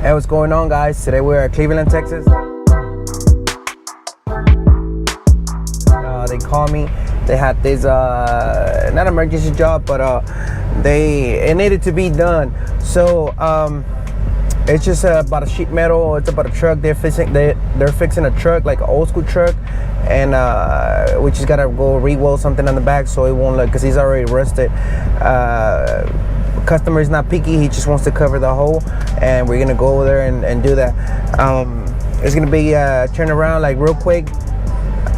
Hey, what's going on, guys? Today we're at Cleveland, Texas. They called me. They had this not emergency job, but it needed to be done. So it's just about a sheet metal. It's about a truck. They're fixing a truck, like an old school truck, and we just gotta go re-weld something on the back so it won't look, because he's already rusted. Customer is not picky. He just wants to cover the hole, and we're gonna go over there and do that. It's gonna be turn around like real quick.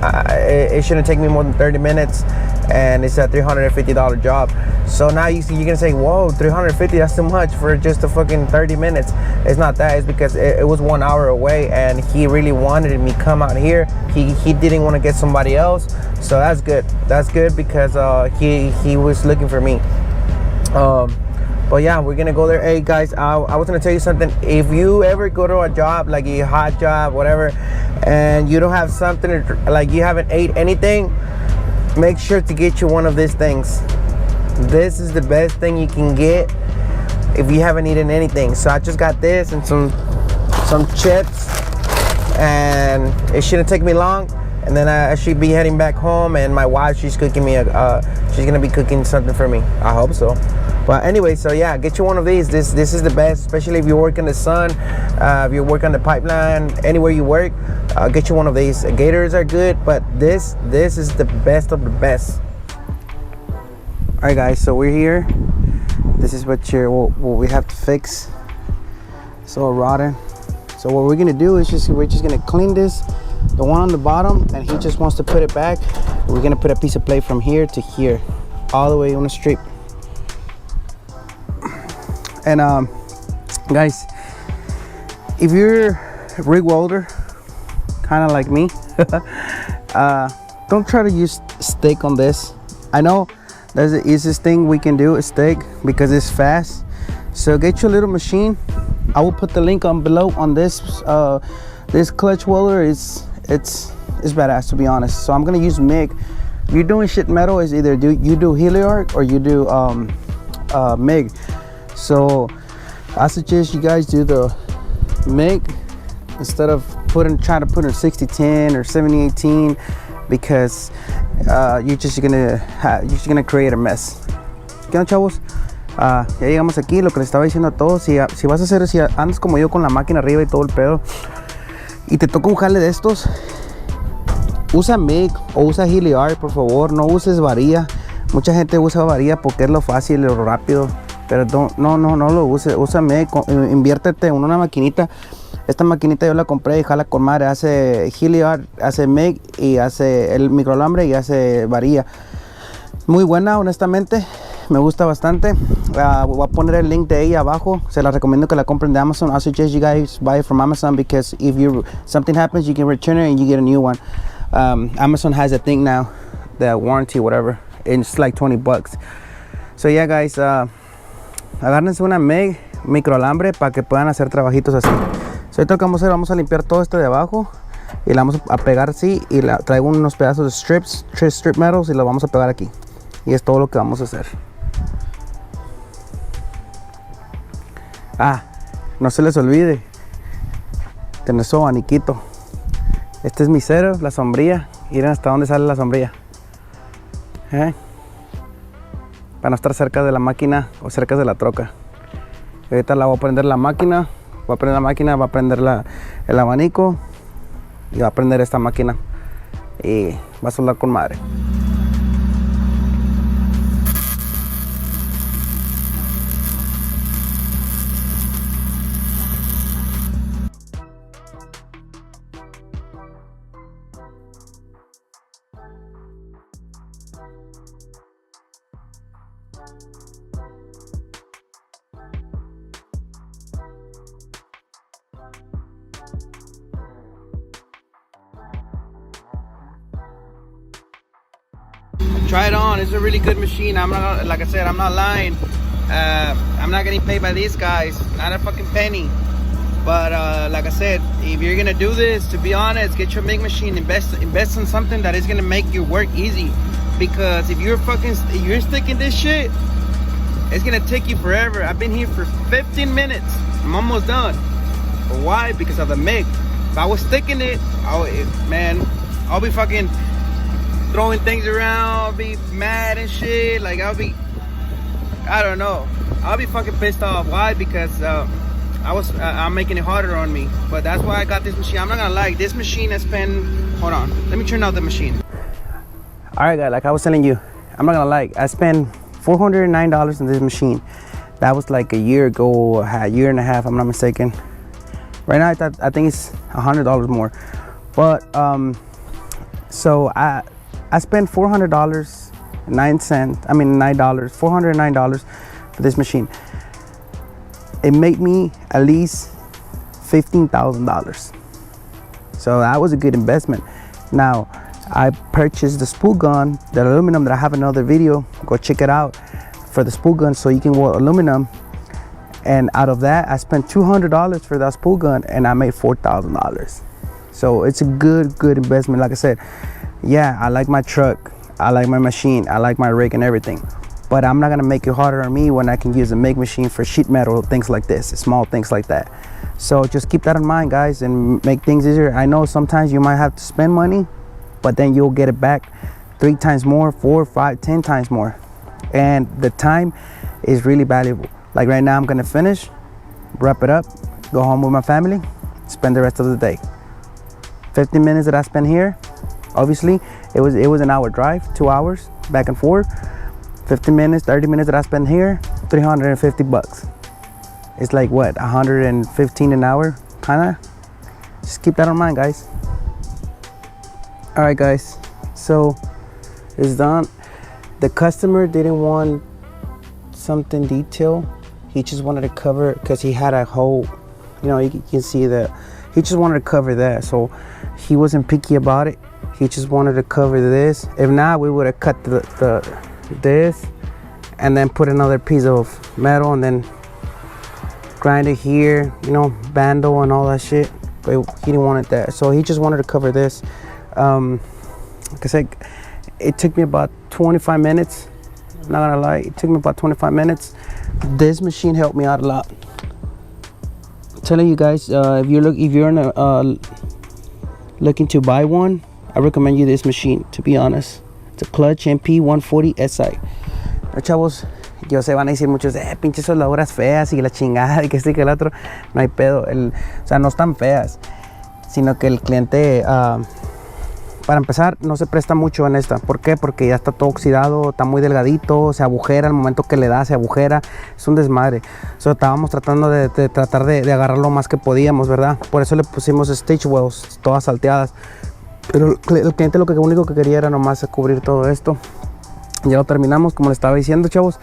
It shouldn't take me more than 30 minutes, and it's a $350 job. So now you're gonna say, whoa, $350, that's too much for just a fucking 30 minutes. It's not that. It's because it was 1 hour away, and he really wanted me to come out here. He didn't want to get somebody else, so that's good. That's good because he was looking for me. But yeah, we're gonna go there. Hey guys, I was gonna tell you something. If you ever go to a job, like a hot job, whatever, and you don't have something, like you haven't ate anything, make sure to get you one of these things. This is the best thing you can get if you haven't eaten anything. So I just got this and some chips, and it shouldn't take me long. And then I should be heading back home, and my wife, she's cooking me she's gonna be cooking something for me. I hope so. But anyway, so yeah, get you one of these. This is the best, especially if you work in the sun, if you work on the pipeline, anywhere you work, get you one of these. Gators are good, but this is the best of the best. All right, guys, so we're here. This is what we have to fix. It's all rotten. So what we're gonna do is we're just gonna clean this, the one on the bottom, and he just wants to put it back. We're gonna put a piece of plate from here to here, all the way on the strip. And guys, if you're a rig welder, kind of like me, don't try to use stick on this. I know that's the easiest thing we can do, is stick, because it's fast. So get your little machine. I will put the link on below on this this clutch welder. It's badass, to be honest. So I'm gonna use MIG. If you're doing sheet metal, is either you do Heliarc or you do MIG. So I suggest you guys do the MIG instead of trying to put in 60-10 or 70-18, because you're just gonna create a mess. ¿Qué onda, chavos? Ya llegamos aquí. Lo que les estaba diciendo a todos, si vas a hacer, si andas como yo con la máquina arriba y todo el pedo, y te toca un jale de estos, usa MIG o usa Heliarc, por favor. No uses varilla. Mucha gente usa varilla porque es lo fácil y lo rápido, pero no lo uses. Usa MIG. Inviértete en una maquinita. Esta maquinita yo la compré y jala con madre. Hace Heliarc, hace MIG y hace el microalambre y hace varilla. Muy buena, honestamente. Me gusta bastante. Voy a poner el link de ella abajo. Se la recomiendo que la compren de Amazon. I suggest you guys buy it from Amazon, because if something happens, you can return it and you get a new one. Amazon has a thing now, the warranty, whatever. It's like $20. So yeah, guys, agárrense una MIG, microalambre, para que puedan hacer trabajitos así. So ahorita lo que vamos a hacer, vamos a limpiar todo esto de abajo y la vamos a pegar así, y traigo unos pedazos de strip metals y lo vamos a pegar aquí. Y es todo lo que vamos a hacer. No se les olvide tener su abaniquito. Este es mi cero, la sombrilla. Miren hasta dónde sale la sombrilla, para no estar cerca de la máquina o cerca de la troca. Ahorita la voy a prender la máquina. Va a prender el abanico, y va a prender esta máquina, y va a soldar con madre. Try it on. It's a really good machine. I'm not, like I said, I'm not lying. I'm not getting paid by these guys, not a fucking penny. But like I said, if you're gonna do this, to be honest, get your MIG machine. Invest in something that is gonna make your work easy. Because if you're sticking this shit, it's gonna take you forever. I've been here for 15 minutes. I'm almost done. But why? Because of the MIG. If I was sticking it, I'll be fucking throwing things around. I'll be mad and shit. Like I don't know. I'll be fucking pissed off. Why? Because I'm making it harder on me. But that's why I got this machine. I'm not gonna lie. This machine has been. Hold on. Let me turn out the machine. All right, guys. Like I was telling you, I'm not gonna lie. I spent $409 on this machine. That was like a year ago, a year and a half. I'm not mistaken. Right now, I think it's $100 more. But so I spent $400, $9, $409 for this machine. It made me at least $15,000. So that was a good investment. Now I purchased the spool gun, the aluminum that I have another video. Go check it out for the spool gun so you can weld aluminum. And out of that, I spent $200 for that spool gun and I made $4,000. So it's a good investment. Like I said, yeah, I like my truck, I like my machine, I like my rig and everything. But I'm not gonna make it harder on me when I can use a MIG machine for sheet metal, things like this, small things like that. So just keep that in mind, guys, and make things easier. I know sometimes you might have to spend money, but then you'll get it back 3 times more, 4, 5, 10 times more. And the time is really valuable. Like right now, I'm gonna finish, wrap it up, go home with my family, spend the rest of the day. 15 minutes that I spent here, obviously, it was an hour drive, 2 hours, back and forth. 15 minutes, 30 minutes that I spent here, $350. It's like what, 115 an hour, kinda? Just keep that in mind, guys. All right, guys, so it's done. The customer didn't want something detailed. He just wanted to cover, because he had a hole, you can see that. He just wanted to cover that, so he wasn't picky about it. He just wanted to cover this. If not, we would have cut this and then put another piece of metal and then grind it here, bando and all that shit. But he didn't want it that, so he just wanted to cover this. Like I said, it took me about 25 minutes. I'm not gonna lie, it took me about 25 minutes. This machine helped me out a lot. I'm telling you guys, if you're looking to buy one, I recommend you this machine, to be honest. It's a Klutch MP140si. Chavos, yo sé, van a decir muchos, pinches soldaduras feas y la chingada y que este y que el otro. No hay pedo. O sea, no están feas, sino que el cliente, para empezar, no se presta mucho en esta. ¿Por qué? Porque ya está todo oxidado, está muy delgadito, se agujera, al momento que le da, se agujera. Es un desmadre. Estábamos tratando de agarrar lo más que podíamos, ¿verdad? Por eso le pusimos stitch wells, todas salteadas. Pero el cliente lo único que quería era nomás cubrir todo esto. Ya lo terminamos, como les estaba diciendo, chavos.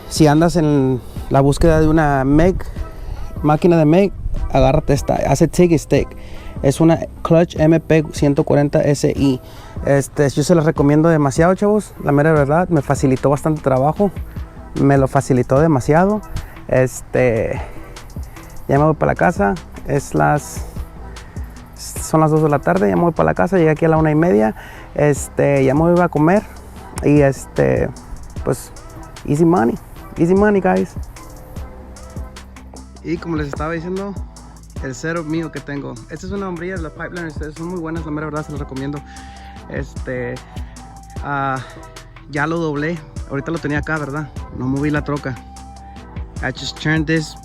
Si andas en la búsqueda de una máquina de MIG, agárrate esta. Hace TIG stick. Es una Klutch MP140si. Yo se las recomiendo demasiado, chavos. La mera verdad, me facilitó bastante trabajo. Me lo facilitó demasiado. Ya me voy para la casa. Son las 2 de la tarde, ya me voy para la casa, llegué aquí a la 1:30, ya me voy a comer y pues easy money guys. Y como les estaba diciendo, el setup mío que tengo, esta es una hombrilla de la Pipeline, son muy buenas, la mera verdad se las recomiendo. Ya lo doblé, ahorita lo tenía acá, verdad, no moví la troca. I just turned this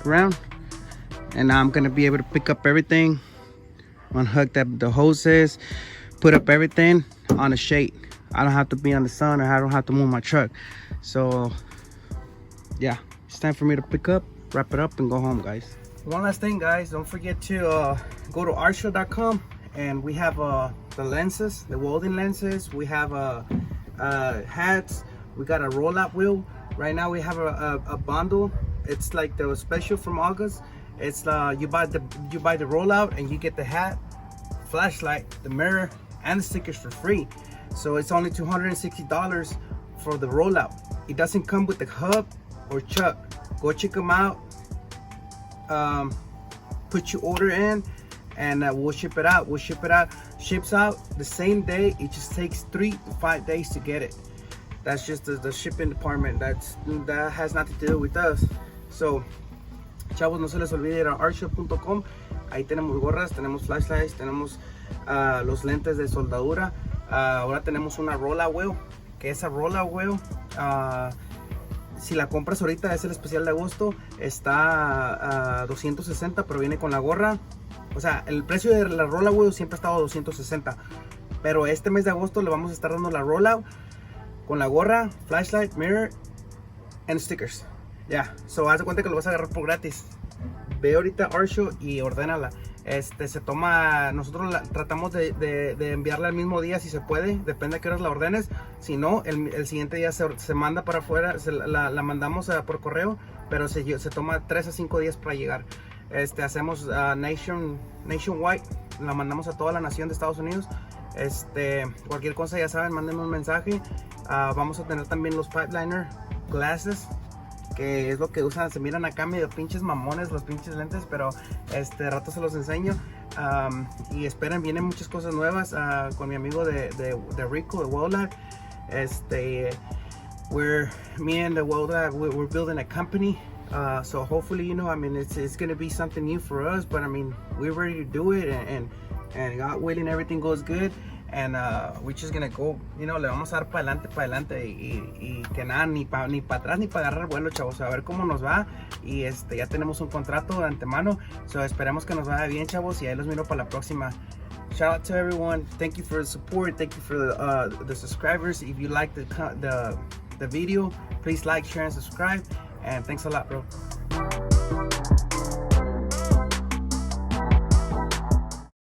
around and now I'm gonna be able to pick up everything, unhook the hoses, put up everything on a shade. I don't have to be on the sun, or I don't have to move my truck. So yeah, it's time for me to pick up, wrap it up, and go home, guys. One last thing, guys, don't forget to go to artshow.com, and we have the lenses, the welding lenses. We have hats. We got a rollout wheel. Right now we have a bundle. It's like the special from August. It's you buy the rollout and you get the hat, flashlight, the mirror, and the stickers for free. So it's only $260 for the rollout. It doesn't come with the hub or chuck. Go check them out. Put your order in, and we'll ship it out. Ships out the same day. It just takes 3 to 5 days to get it. That's just the shipping department. That has nothing to do with us. So Chavos, no se les olvide ir a artshop.com. Ahí tenemos gorras, tenemos flashlights, tenemos los lentes de soldadura. Ahora tenemos una roll-out wheel, que esa roll-out wheel, si la compras ahorita, es el especial de agosto, está a 260, pero viene con la gorra. O sea, el precio de la roll-out wheel siempre ha estado a 260, pero este mes de agosto le vamos a estar dando la roll-out con la gorra, flashlight, mirror and stickers. Ya, so haz de cuenta que lo vas a agarrar por gratis. Ve ahorita Artshow y ordénala. Se toma, nosotros tratamos de enviarla el mismo día si se puede, depende de qué horas la ordenes. Si no, el siguiente día se manda para afuera, la mandamos por correo, pero se toma 3 a 5 días para llegar. Hacemos nationwide, la mandamos a toda la nación de Estados Unidos. Cualquier cosa ya saben, mándenme un mensaje. Vamos a tener también los pipeliner glasses, que es lo que usan, se miran acá medio pinches mamones los pinches lentes, pero rato se los enseño. Y esperen, vienen muchas cosas nuevas con mi amigo de Rico, de Welding. Me and the Welding, we're building a company. So hopefully, you know, I mean, it's going to be something new for us, but I mean, we're ready to do it, and God willing, everything goes good. And we're just gonna go, you know, le vamos a dar para adelante y que nada, ni para atrás ni para agarrar vuelo, chavos, a ver cómo nos va. Y ya tenemos un contrato de antemano, so esperemos que nos vaya bien, chavos, y ahí los miro para la próxima. Shout out to everyone, thank you for the support, thank you for the subscribers. If you like the video, please like, share and subscribe, and thanks a lot, bro.